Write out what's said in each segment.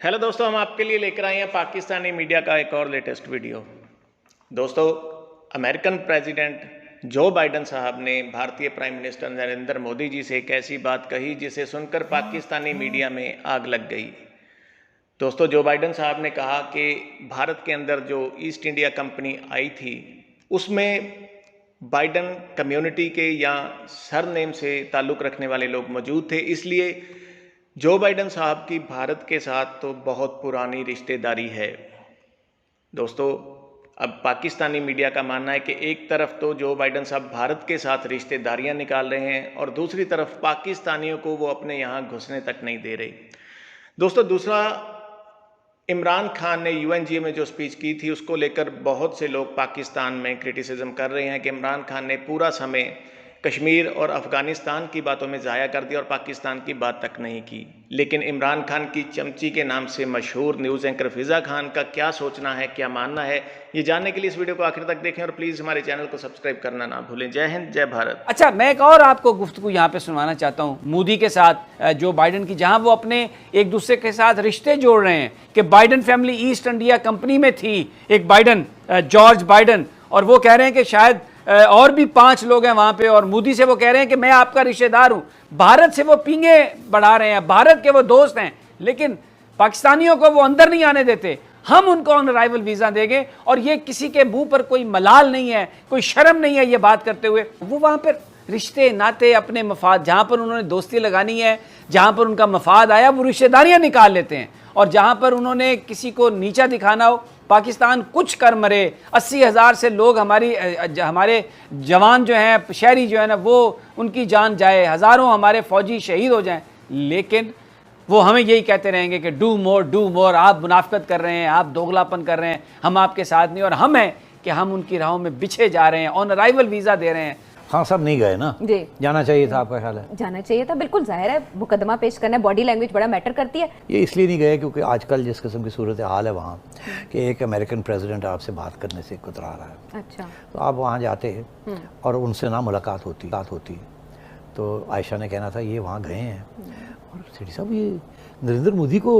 Hello दोस्तों, हम आपके लिए लेकर आए हैं पाकिस्तानी मीडिया का एक और लेटेस्ट वीडियो। दोस्तों, अमेरिकन प्रेसिडेंट जो बाइडन साहब ने भारतीय प्राइम मिनिस्टर नरेंद्र मोदी जी से एक ऐसी बात कही जिसे सुनकर पाकिस्तानी मीडिया में आग लग गई। दोस्तों, जो बाइडन साहब ने कहा कि भारत के अंदर जो ईस्ट इंडिया कंपनी आई थी उसमें बाइडन कम्युनिटी के या सरनेम से ताल्लुक़ रखने वाले लोग मौजूद थे, इसलिए जो बाइडन साहब की भारत के साथ तो बहुत पुरानी रिश्तेदारी है। दोस्तों, अब पाकिस्तानी मीडिया का मानना है कि एक तरफ तो जो बाइडन साहब भारत के साथ रिश्तेदारियां निकाल रहे हैं और दूसरी तरफ पाकिस्तानियों को वो अपने यहाँ घुसने तक नहीं दे रहे। दोस्तों, दूसरा, इमरान खान ने यूएनजीए में जो स्पीच की थी उसको लेकर बहुत से लोग पाकिस्तान में क्रिटिसिज्म कर रहे हैं कि इमरान खान ने पूरा समय कश्मीर और अफ़गानिस्तान की बातों में ज़ाया कर दिया और पाकिस्तान की बात तक नहीं की। लेकिन इमरान खान की चमची के नाम से मशहूर न्यूज़ एंकर फ़िज़ा खान का क्या सोचना है, क्या मानना है, ये जानने के लिए इस वीडियो को आखिर तक देखें और प्लीज़ हमारे चैनल को सब्सक्राइब करना ना भूलें। जय हिंद, जय भारत। अच्छा, मैं एक और आपको गुफ्तगू यहाँ पे सुनाना चाहता हूँ मोदी के साथ जो बाइडन की, जहाँ वो अपने एक दूसरे के साथ रिश्ते जोड़ रहे हैं कि Biden family east India company में थी, एक बाइडन जॉर्ज बाइडन, और वो कह रहे हैं कि शायद और भी 5 लोग हैं वहाँ पे, और मोदी से वो कह रहे हैं कि मैं आपका रिश्तेदार हूँ। भारत से वो पींगे बढ़ा रहे हैं, भारत के वो दोस्त हैं, लेकिन पाकिस्तानियों को वो अंदर नहीं आने देते। हम उनको ऑन अराइवल वीज़ा देंगे, और ये किसी के मुंह पर कोई मलाल नहीं है, कोई शर्म नहीं है ये बात करते हुए। वो वहाँ पर रिश्ते नाते, अपने मफाद, जहाँ पर उन्होंने दोस्ती लगानी है, जहाँ पर उनका मफाद आया, वो रिश्तेदारियाँ निकाल लेते हैं, और जहाँ पर उन्होंने किसी को नीचा दिखाना हो, पाकिस्तान कुछ कर मरे, 80,000 से लोग हमारे जवान जो हैं, शहरी जो है ना, वो उनकी जान जाए, हज़ारों हमारे फौजी शहीद हो जाएं, लेकिन वो हमें यही कहते रहेंगे कि डू मोर, आप मुनाफिकत कर रहे हैं, आप दोगलापन कर रहे हैं, हम आपके साथ नहीं। और हम हैं कि हम उनकी राहों में बिछे जा रहे हैं, ऑन अराइवल वीज़ा दे रहे हैं। खान साहब नहीं गए ना जी, जाना चाहिए था, आपका ख्याल है? जाना चाहिए था, बिल्कुल जाहिर है, मुकदमा पेश करना है, बॉडी लैंग्वेज बड़ा मैटर करती है। ये इसलिए नहीं गए क्योंकि आजकल जिस किस्म की सूरत हाल है वहाँ कि एक अमेरिकन प्रेसिडेंट आपसे बात करने से कतरा रहा है। अच्छा, तो आप वहाँ जाते हैं और उनसे ना मुलाकात होती। तो आयशा ने कहना था ये वहाँ गए हैं, और सेठी साहब ये नरेंद्र मोदी को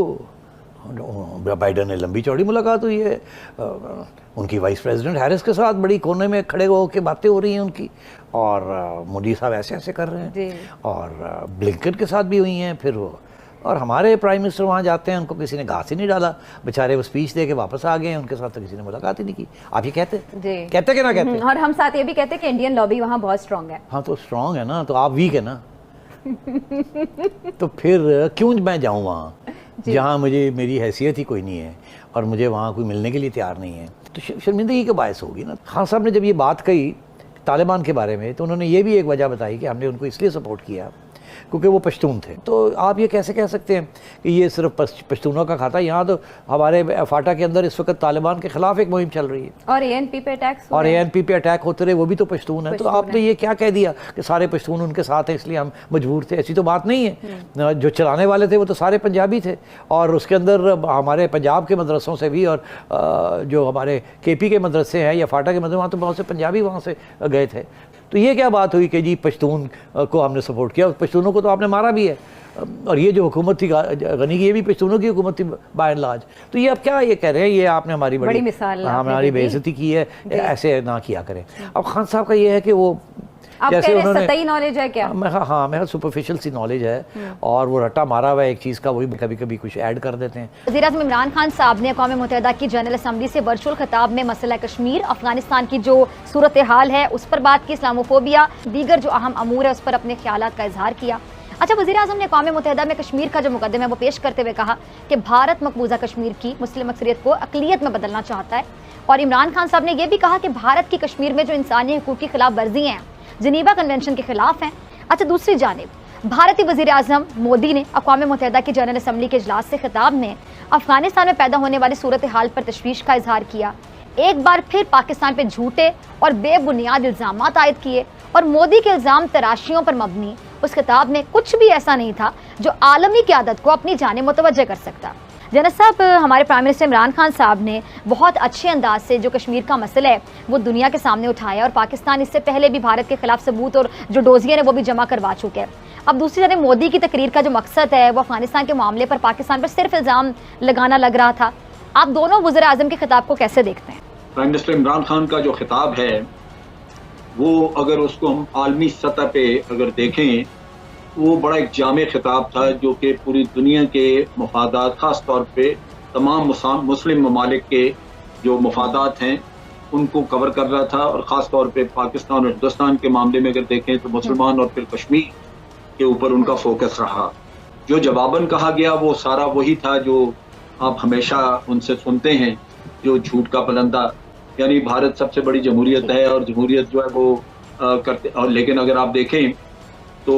बाइडन ने लंबी चौड़ी मुलाकात हुई है, उनकी वाइस प्रेसिडेंट हैरिस के साथ बड़ी कोने में खड़े होकर बातें हो रही हैं उनकी, और मोदी साहब ऐसे कर रहे हैं, और ब्लिंकन के साथ भी हुई हैं फिर वो, और हमारे प्राइम मिनिस्टर वहाँ जाते हैं, उनको किसी ने घास ही नहीं डाला, बेचारे वो स्पीच दे के वापस आ गए हैं, उनके साथ तो किसी ने मुलाकात ही नहीं की। आप ये कहते कि ना कहते? और हम साथ ये भी कहते हैं कि इंडियन लॉबी वहाँ बहुत स्ट्रांग है। हाँ, तो स्ट्रांग है ना, तो आप वीक है ना तो फिर क्यों मैं जाऊँ वहाँ जहाँ मुझे मेरी हैसियत ही कोई नहीं है और मुझे वहाँ कोई मिलने के लिए तैयार नहीं है, तो शर्मिंदगी का बायस होगी ना। खान साहब ने जब ये बात कही तालिबान के बारे में, तो उन्होंने ये भी एक वजह बताई कि हमने उनको इसलिए सपोर्ट किया क्योंकि वो पश्तून थे। तो आप ये कैसे कह सकते हैं कि ये सिर्फ पश्तूनों का खाता है? यहाँ तो हमारे फाटा के अंदर इस वक्त तालिबान के खिलाफ एक मुहिम चल रही है, और एएनपी पे अटैक होते रहे, वो भी तो पश्तून है। तो आपने ये क्या कह दिया कि सारे पश्तून उनके साथ हैं इसलिए हम मजबूर थे? ऐसी तो बात नहीं है। जो चलाने वाले थे वो तो सारे पंजाबी थे, और उसके अंदर हमारे पंजाब के मदरसों से भी, और जो हमारे केपी के मदरसे हैं या फाटा के मदरसे, वहाँ तो बहुत से पंजाबी वहाँ से गए थे। तो ये क्या बात हुई कि जी पश्तून को हमने सपोर्ट किया? पश्तूनों को तो आपने मारा भी है, और ये जो हुकूमत थी गनी की, ये भी पश्तूनों की हुकूमत थी बाय एंड लार्ज। तो ये अब क्या ये कह रहे हैं, ये आपने हमारी बड़ी मिसाल, हमारी बेइज्जती की है, ऐसे ना किया करें। अब खान साहब का ये है कि वो जैसे उन्होंने सतही नॉलेज है क्या? हाँ, मेरा सुपरफिशियल सी नॉलेज है, और वो रट्टा मारा हुआ है एक चीज़ का, वही कभी कभी कुछ ऐड कर देते हैं। वज़ीर-ए-आज़म इमरान खान साहब ने अक़वाम मुत्तहिदा की जनरल असम्बली से वर्चुअल खिताब में मसला कश्मीर, अफगानिस्तान की जो सूरत हाल है उस पर बात की, इस्लामोफोबिया, दीगर जो अहम अमूर है उस पर अपने ख्यालात का इजहार किया। अच्छा, वज़ीर-ए-आज़म ने अक़वाम मुत्तहिदा में कश्मीर का जो मुकदमा है वो पेश करते हुए कहा कि भारत मकबूजा कश्मीर की मुस्लिम अक्सरियत को अक़लियत में बदलना चाहता है, और इमरान खान साहब ने यह भी कहा कि भारत की कश्मीर में जो इंसानी हुकूक़ की खिलाफ वर्जी हैं जिनीवा कन्वेंशन के खिलाफ हैं। अच्छा, दूसरी जानिब भारतीय वज़ीर-ए-आज़म मोदी ने अक़वाम मुत्तहिदा की जनरल असम्बली के इजलास से खिताब में अफगानिस्तान में पैदा होने वाली सूरत हाल पर तशवीश का इजहार किया। एक बार फिर पाकिस्तान पर झूठे और बेबुनियाद इल्ज़ामात आयद किए, और मोदी के इल्ज़ाम तराशियों पर मबनी उस खिताब में कुछ भी ऐसा नहीं था जो आलमी क़यादत को अपनी जाने मुतवज्जह कर सकता। जनरल साहब, हमारे प्राइम मिनिस्टर इमरान खान साहब ने बहुत अच्छे अंदाज से जो कश्मीर का मसला है वो दुनिया के सामने उठाया, और पाकिस्तान इससे पहले भी भारत के खिलाफ सबूत और जो डोजियर है वो भी जमा करवा चुके हैं। अब दूसरी तरफ मोदी की तकरीर का जो मकसद है वो अफगानिस्तान के मामले पर पाकिस्तान पर सिर्फ इल्ज़ाम लगाना लग रहा था। आप दोनों वज़ीर आज़म के खिताब को कैसे देखते हैं? प्राइम मिनिस्टर इमरान खान का जो खिताब है वो अगर उसको हम आलमी सतह पे अगर देखें, वो बड़ा एक जामे खिताब था जो कि पूरी दुनिया के मफादात, ख़ास तौर पे तमाम मुस्लिम ममालिक के जो मफादात हैं उनको कवर कर रहा था, और ख़ास तौर पे पाकिस्तान और हिंदुस्तान के मामले में अगर देखें तो मुसलमान और फिर कश्मीर के ऊपर उनका फोकस रहा। जो जवाबन कहा गया वो सारा वही था जो आप हमेशा उनसे सुनते हैं, जो झूठ का पलंदा, यानी भारत सबसे बड़ी जमहूरियत है और जमहूरियत जो है वो करते, और लेकिन अगर आप देखें तो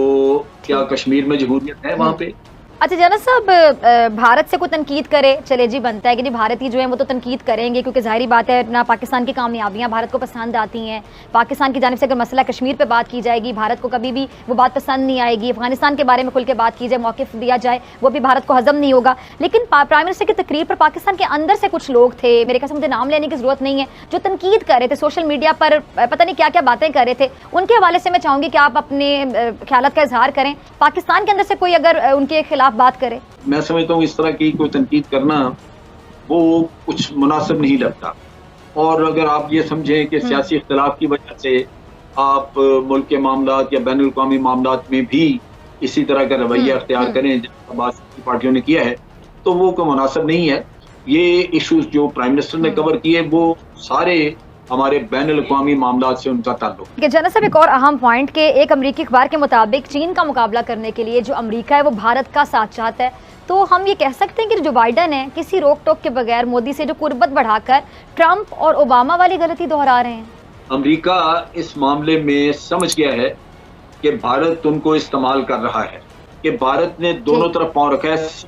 क्या कश्मीर में जमहूरियत है वहाँ पे? अच्छा जनरल साहब, भारत से कोई तनकीद करे, चले जी बनता है कि नहीं, भारतीय जो है वो तो तनकीद करेंगे क्योंकि जाहिर बात है ना पाकिस्तान की कामयाबियां भारत को पसंद आती हैं। पाकिस्तान की जानिब से अगर मसला कश्मीर पे बात की जाएगी भारत को कभी भी वो बात पसंद नहीं आएगी। अफगानिस्तान के बारे में खुल के बात की जाए, मौक़िफ़ दिया जाए, वो भी भारत को हजम नहीं होगा। लेकिन प्राइम मिनिस्टर की तकरीर पर पाकिस्तान के अंदर से कुछ लोग थे, मेरे ख्याल से मुझे नाम लेने की ज़रूरत नहीं है, जो तनकीद कर रहे थे, सोशल मीडिया पर पता नहीं क्या क्या बातें कर रहे थे। उनके हवाले से मैं चाहूँगी कि आप अपने ख्यालात का इजहार करें, पाकिस्तान के अंदर से कोई अगर उनके खिलाफ बात करे। मैं समझता हूँ इस तरह की कोई तनकीद करना वो कुछ मुनासिब नहीं लगता, और अगर आप ये समझें कि सियासी इख्तिलाफ की वजह से आप मुल्क के मामलात या बैनुल अक़वामी मामलात में भी इसी तरह का रवैया अख्तियार करें जैसा बाकी पार्टियों ने किया है, तो वो कोई मुनासिब नहीं है। ये इशूज जो प्राइम मिनिस्टर ने कवर किए वो सारे हमारे बैनुल अक़वामी मामलात से उनका ताल्लुक। जनरल साहब, एक और अहम पॉइंट के एक अमरीकी अखबार के मुताबिक चीन का मुकाबला करने के लिए जो अमरीका है वो भारत का साथ चाहता है, तो हम ये कह सकते हैं कि जो बाइडन है किसी रोक टोक के बगैर मोदी से जो कुर्बत बढ़ाकर ट्रंप और ओबामा वाली गलती दोहरा रहे हैं। अमरीका इस मामले में समझ गया है कि भारत उनको इस्तेमाल कर रहा है, कि भारत ने दोनों तरफ पांव रखा है।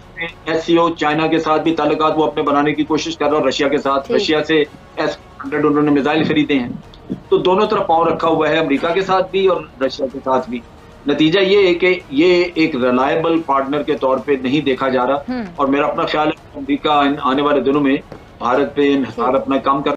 एससीओ चाइना के साथ भी ताल्लुकात वो अपने बनाने की कोशिश कर रहा है, रशिया के साथ, रशिया से S-100 उन्होंने मिसाइल खरीदे हैं, तो दोनों तरफ पांव रखा हुआ है, अमेरिका के साथ भी और रशिया के साथ भी। नतीजा ये है कि ये एक रिलायबल पार्टनर के तौर पे नहीं देखा जा रहा, और मेरा अपना ख्याल है अमेरिका आने वाले दिनों में भारत पे इन्हिसार अपना काम कर